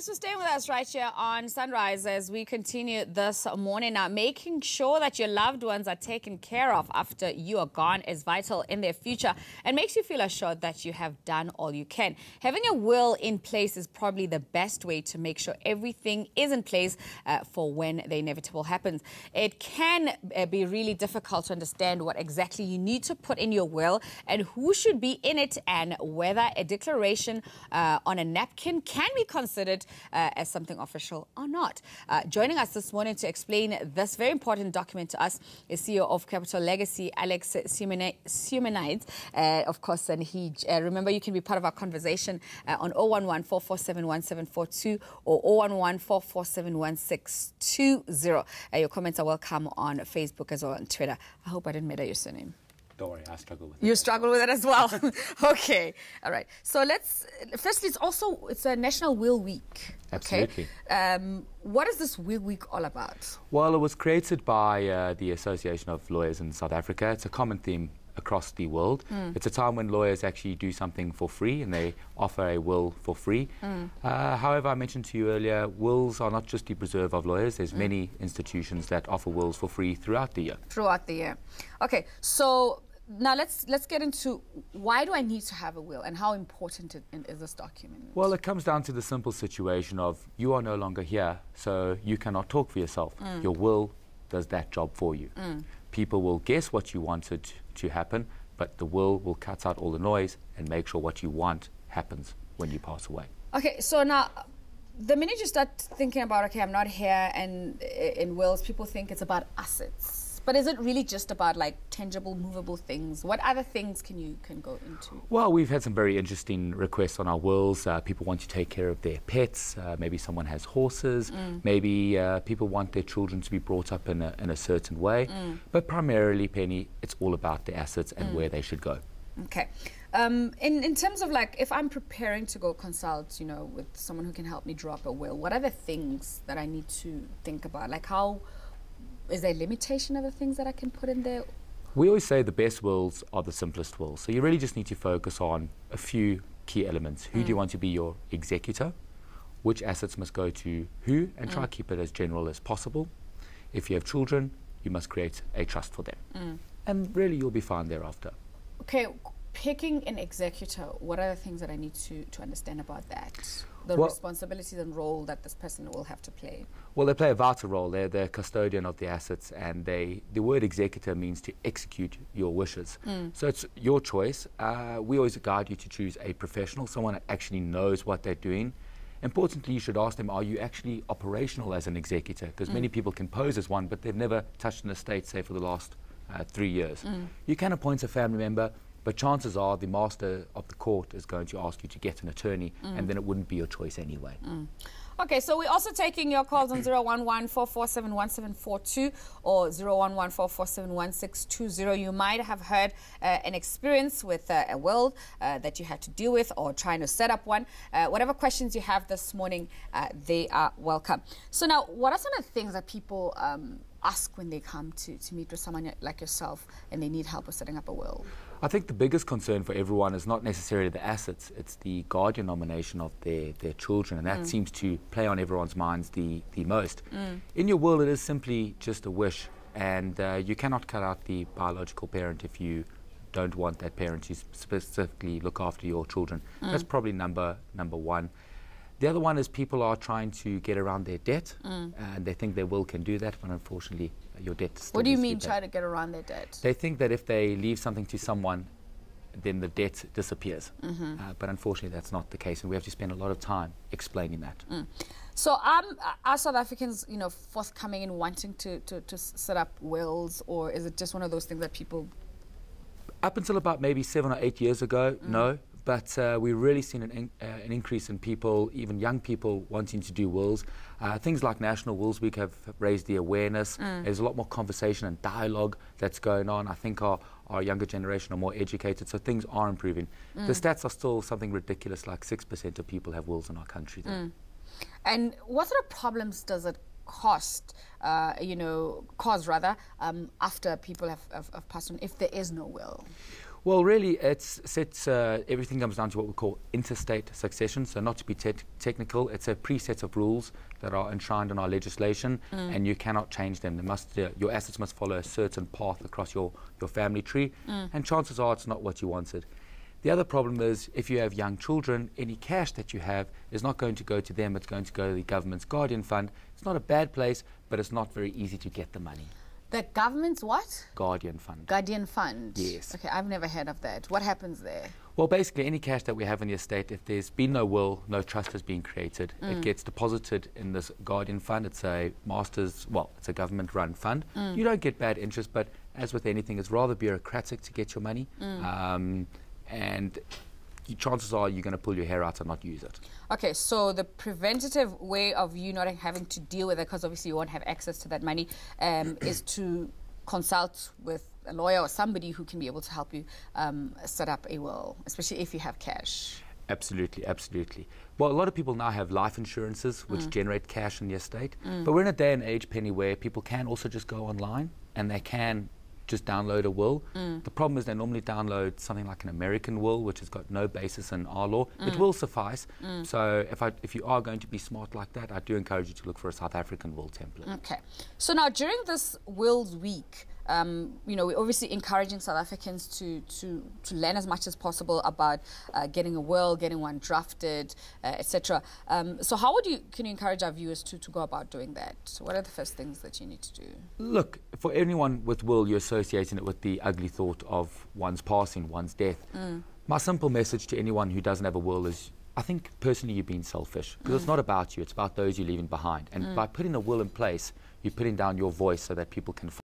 Thanks for staying with us right here on Sunrise as we continue this morning. Now, making sure that your loved ones are taken care of after you are gone is vital in their future and makes you feel assured that you have done all you can. Having a will in place is probably the best way to make sure everything is in place for when the inevitable happens. It can be really difficult to understand what exactly you need to put in your will and who should be in it, and whether a declaration on a napkin can be considered as something official or not. Joining us this morning to explain this very important document to us is CEO of Capital Legacy, Alex Simeonides, of course, and he, remember, you can be part of our conversation on 011-447-1742 or 011-447-1620. Your comments are welcome on Facebook as well, on Twitter. I hope I didn't murder your surname. Don't worry, I struggle with it. You struggle with it as well? Okay. All right. So let's, firstly, it's a National Will Week. Absolutely. Okay? What is this Will Week all about? Well, it was created by the Association of Lawyers in South Africa. It's a common theme across the world. It's a time when lawyers actually do something for free and they offer a will for free. However, I mentioned to you earlier, wills are not just the preserve of lawyers. There's many institutions that offer wills for free throughout the year. Throughout the year. Okay, so now let's get into why do I need to have a will and how important is this document? Well, it comes down to the simple situation of you are no longer here, so you cannot talk for yourself. Your will does that job for you. People will guess what you wanted to happen, but the will cut out all the noise and make sure what you want happens when you pass away. Okay, so now, the minute you start thinking about, okay, I'm not here, and in wills, people think it's about assets. But is it really just about like tangible, movable things? What other things can go into? Well, we've had some very interesting requests on our wills. People want to take care of their pets. Maybe someone has horses. Maybe people want their children to be brought up in a certain way. But primarily, Penny, it's all about the assets and where they should go. Okay. In terms of like, if I'm preparing to go consult, you know, with someone who can help me draw up a will, what are the things that I need to think about? Like is there a limitation of the things that I can put in there? We always say the best wills are the simplest wills. So you really just need to focus on a few key elements. Who do you want to be your executor? Which assets must go to who? And try to keep it as general as possible. If you have children, you must create a trust for them. And really, you'll be fine thereafter. Okay, picking an executor, what are the things that I need to understand about that? The responsibilities and role that this person will have to play? Well, they play a vital role. They're the custodian of the assets, and the word executor means to execute your wishes. So it's your choice. We always guide you to choose a professional, someone that actually knows what they're doing. Importantly, you should ask them, are you actually operational as an executor? Because many people can pose as one, but they've never touched an estate, say, for the last 3 years. You can appoint a family member, but chances are the master of the court is going to ask you to get an attorney, and then it wouldn't be your choice anyway. Okay, so we're also taking your calls on 011-447-1742 or 011-447-1620. You might have heard an experience with a will that you had to deal with or trying to set up one. Whatever questions you have this morning, they are welcome. So now, what are some of the things that people ask when they come to meet with someone like yourself and they need help with setting up a will? I think the biggest concern for everyone is not necessarily the assets, it's the guardian nomination of their children, and that seems to play on everyone's minds the most. In your will, it is simply just a wish, and you cannot cut out the biological parent if you don't want that parent to specifically look after your children. That's probably number one. The other one is people are trying to get around their debt, and they think their will can do that, but unfortunately your debt still What do you mean try to get around their debt? They think that if they leave something to someone, then the debt disappears. But unfortunately that's not the case, and we have to spend a lot of time explaining that. So are South Africans, you know, forthcoming in wanting to set up wills, or is it just one of those things that people... Up until about maybe 7 or 8 years ago, no. But we've really seen an increase in people, even young people, wanting to do wills. Things like National Wills Week have raised the awareness. There's a lot more conversation and dialogue that's going on. I think our younger generation are more educated, so things are improving. The stats are still something ridiculous, like 6% of people have wills in our country. And what sort of problems does it cause after people have passed on, if there is no will? Well, really, everything comes down to what we call interstate succession. So not to be technical, it's a preset of rules that are enshrined in our legislation, and you cannot change them. Your assets must follow a certain path across your family tree, and chances are it's not what you wanted. The other problem is if you have young children, any cash that you have is not going to go to them, it's going to go to the government's guardian fund. It's not a bad place, but it's not very easy to get the money. The government's what? Guardian fund. Guardian fund. Yes. Okay, I've never heard of that. What happens there? Well, basically, any cash that we have in the estate, if there's been no will, no trust has been created, it gets deposited in this guardian fund. It's a it's a government-run fund. You don't get bad interest, but as with anything, it's rather bureaucratic to get your money. And chances are you're going to pull your hair out and not use it. Okay, so the preventative way of you not having to deal with it, because obviously you won't have access to that money, is to consult with a lawyer or somebody who can be able to help you set up a will, especially if you have cash. Absolutely, absolutely. Well, a lot of people now have life insurances which generate cash in the estate, but we're in a day and age, Penny, where people can also just go online and they can just download a will. The problem is they normally download something like an American will, which has got no basis in our law. It will suffice. So if you are going to be smart like that, I do encourage you to look for a South African will template. Okay. So now during this Wills Week, we're obviously encouraging South Africans to learn as much as possible about getting a will, getting one drafted, etc. So how can you encourage our viewers to go about doing that? So what are the first things that you need to do? Look, for anyone with will, you're associating it with the ugly thought of one's passing, one's death. My simple message to anyone who doesn't have a will is, I think personally you're being selfish, because it's not about you, it's about those you're leaving behind. And by putting a will in place, you're putting down your voice so that people can